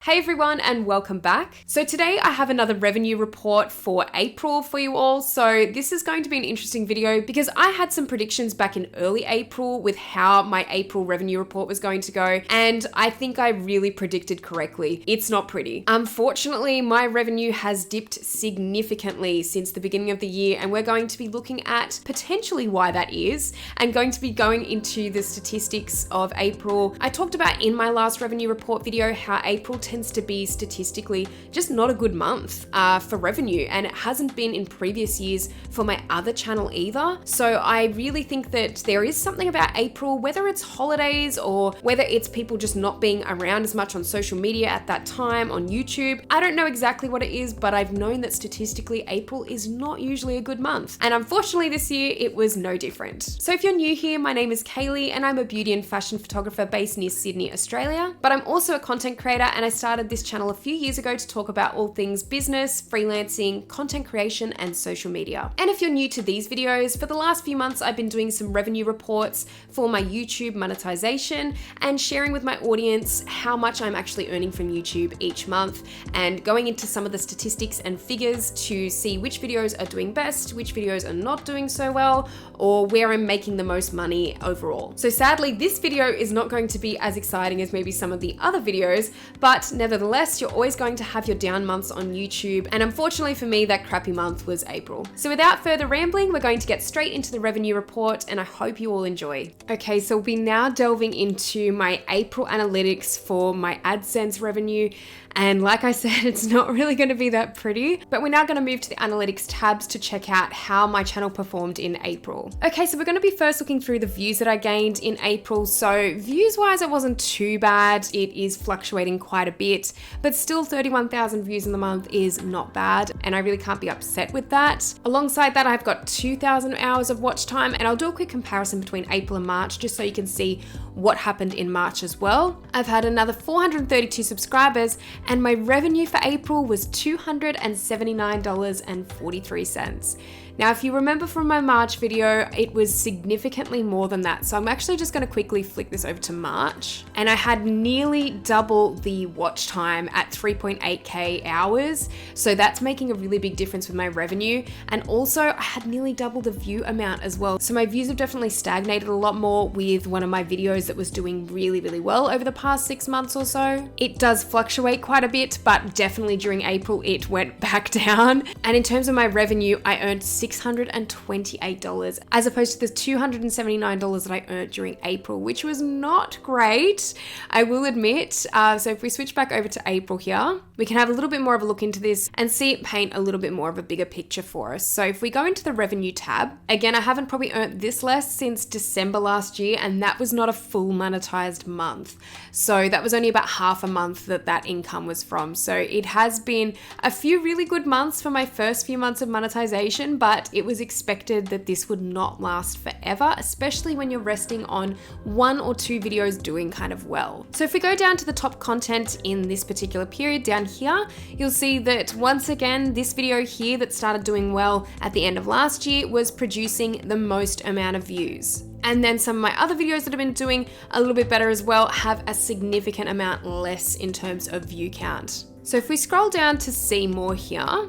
Hey everyone and welcome back. So today I have another revenue report for April for you all. So this is going to be an interesting video because I had some predictions back in early April with how my April revenue report was going to go. And I think I really predicted correctly. It's not pretty. Unfortunately, my revenue has dipped significantly since the beginning of the year. And we're going to be looking at potentially why that is and going to be going into the statistics of April. I talked about in my last revenue report video how April tends to be statistically just not a good month for revenue, and it hasn't been in previous years for my other channel either. So I really think that there is something about April, whether it's holidays or whether it's people just not being around as much on social media at that time on YouTube. I don't know exactly what it is, but I've known that statistically April is not usually a good month. And unfortunately this year it was no different. So if you're new here, my name is Kaylee and I'm a beauty and fashion photographer based near Sydney, Australia. But I'm also a content creator, and I started this channel a few years ago to talk about all things business, freelancing, content creation, and social media. And if you're new to these videos, for the last few months, I've been doing some revenue reports for my YouTube monetization and sharing with my audience how much I'm actually earning from YouTube each month and going into some of the statistics and figures to see which videos are doing best, which videos are not doing so well, or where I'm making the most money overall. So sadly, this video is not going to be as exciting as maybe some of the other videos, but nevertheless, you're always going to have your down months on YouTube. And unfortunately for me, that crappy month was April. So without further rambling, we're going to get straight into the revenue report, and I hope you all enjoy. Okay, so we'll be now delving into my April analytics for my AdSense revenue. And like I said, it's not really going to be that pretty, but we're now going to move to the analytics tabs to check out how my channel performed in April. Okay, so we're going to be first looking through the views that I gained in April. So views wise, it wasn't too bad. It is fluctuating quite a bit, but still 31,000 views in the month is not bad. And I really can't be upset with that. Alongside that, I've got 2,000 hours of watch time, and I'll do a quick comparison between April and March just so you can see what happened in March as well. I've had another 432 subscribers, and my revenue for April was $279.43. Now, if you remember from my March video, it was significantly more than that. So I'm actually just going to quickly flick this over to March. And I had nearly double the watch time at 3.8K hours. So that's making a really big difference with my revenue. And also I had nearly double the view amount as well. So my views have definitely stagnated a lot more with one of my videos that was doing really, really well over the past 6 months or so. It does fluctuate quite a bit, but definitely during April, it went back down. And in terms of my revenue, I earned $628 as opposed to the $279 that I earned during April, which was not great, I will admit. So if we switch back over to April here, we can have a little bit more of a look into this and see it paint a little bit more of a bigger picture for us. So if we go into the revenue tab, again, I haven't probably earned this less since December last year, and that was not a full monetized month. So that was only about half a month that income was from. So it has been a few really good months for my first few months of monetization, but it was expected that this would not last forever, especially when you're resting on 1 or 2 videos doing kind of well. So if we go down to the top content in this particular period down here, you'll see that once again, this video here that started doing well at the end of last year was producing the most amount of views. And then some of my other videos that have been doing a little bit better as well have a significant amount less in terms of view count. So if we scroll down to see more here,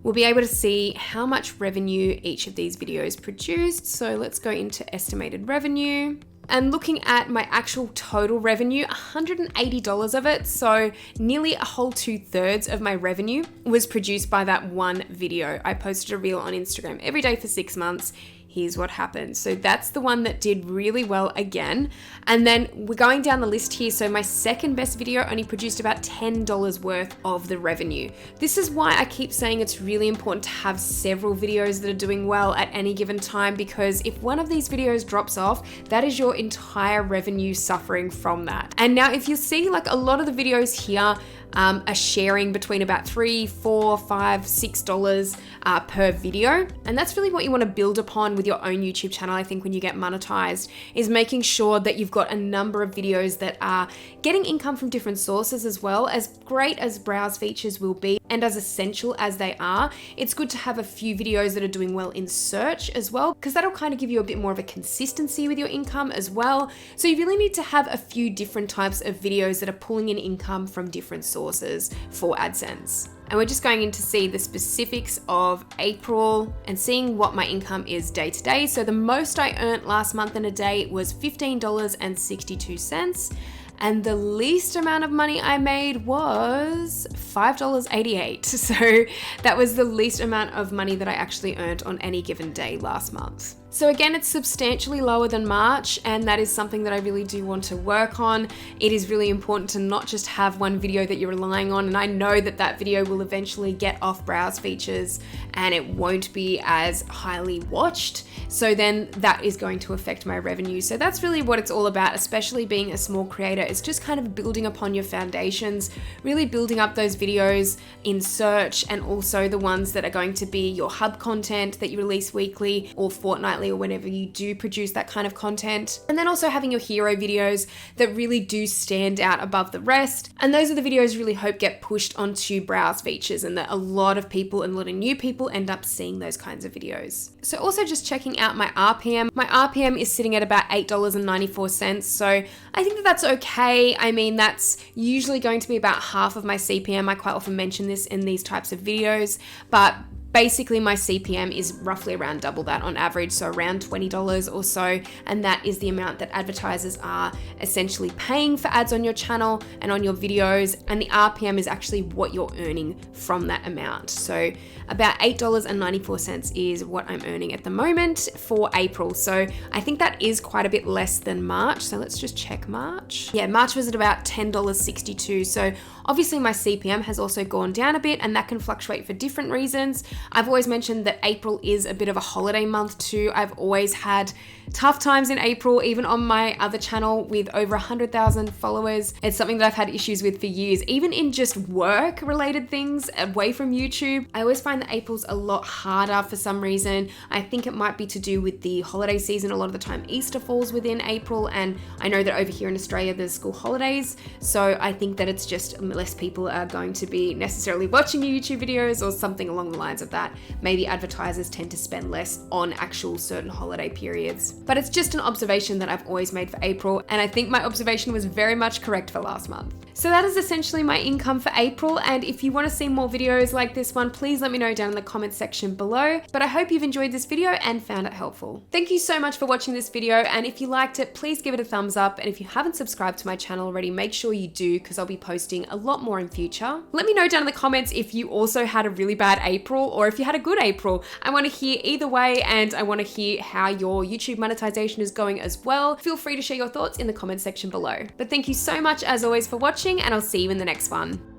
we'll be able to see how much revenue each of these videos produced. So let's go into estimated revenue. And looking at my actual total revenue, $180 of it, so nearly a whole 2/3 of my revenue was produced by that one video. I posted a reel on Instagram every day for 6 months. Here's what happened. So that's the one that did really well again. And then we're going down the list here. So my second best video only produced about $10 worth of the revenue. This is why I keep saying it's really important to have several videos that are doing well at any given time, because if one of these videos drops off, that is your entire revenue suffering from that. And now if you see, like, a lot of the videos here are sharing between about $3, $4, $5, $6 per video. And that's really what you want to build upon with with your own YouTube channel, I think when you get monetized, is making sure that you've got a number of videos that are getting income from different sources as well. As great as browse features will be and as essential as they are, it's good to have a few videos that are doing well in search as well, because that'll kind of give you a bit more of a consistency with your income as well. So you really need to have a few different types of videos that are pulling in income from different sources for AdSense. And we're just going in to see the specifics of April and seeing what my income is day to day. So the most I earned last month in a day was $15.62. And the least amount of money I made was $5.88. So that was the least amount of money that I actually earned on any given day last month. So again, it's substantially lower than March, and that is something that I really do want to work on. It is really important to not just have one video that you're relying on, and I know that that video will eventually get off browse features and it won't be as highly watched. So then that is going to affect my revenue. So that's really what it's all about, especially being a small creator. It's just kind of building upon your foundations, really building up those videos in search, and also the ones that are going to be your hub content that you release weekly or fortnightly or whenever you do produce that kind of content. And then also having your hero videos that really do stand out above the rest. And those are the videos I really hope get pushed onto browse features, and that a lot of people and a lot of new people end up seeing those kinds of videos. So also just checking out my RPM. My RPM is sitting at about $8.94. So I think that that's okay. I mean, that's usually going to be about half of my CPM. I quite often mention this in these types of videos, but basically my CPM is roughly around double that on average, so around $20 or so, and that is the amount that advertisers are essentially paying for ads on your channel and on your videos, and the RPM is actually what you're earning from that amount. So about $8.94 is what I'm earning at the moment for April. So I think that is quite a bit less than March. So let's just check March. Yeah, March was at about $10.62. So obviously my CPM has also gone down a bit, and that can fluctuate for different reasons. I've always mentioned that April is a bit of a holiday month too. I've always had tough times in April, even on my other channel with over 100,000 followers. It's something that I've had issues with for years, even in just work related things away from YouTube. I always find that April's a lot harder for some reason. I think it might be to do with the holiday season. A lot of the time Easter falls within April, and I know that over here in Australia there's school holidays. So I think that it's just less people are going to be necessarily watching your YouTube videos or something along the lines of that. Maybe advertisers tend to spend less on actual certain holiday periods. But it's just an observation that I've always made for April, and I think my observation was very much correct for last month. So that is essentially my income for April, and if you want to see more videos like this one, please let me know down in the comments section below. But I hope you've enjoyed this video and found it helpful. Thank you so much for watching this video, and if you liked it, please give it a thumbs up, and if you haven't subscribed to my channel already, make sure you do, because I'll be posting a lot more in future. Let me know down in the comments if you also had a really bad April or if you had a good April. I want to hear either way, and I want to hear how your YouTube monetization is going as well. Feel free to share your thoughts in the comments section below. But thank you so much as always for watching, and I'll see you in the next one.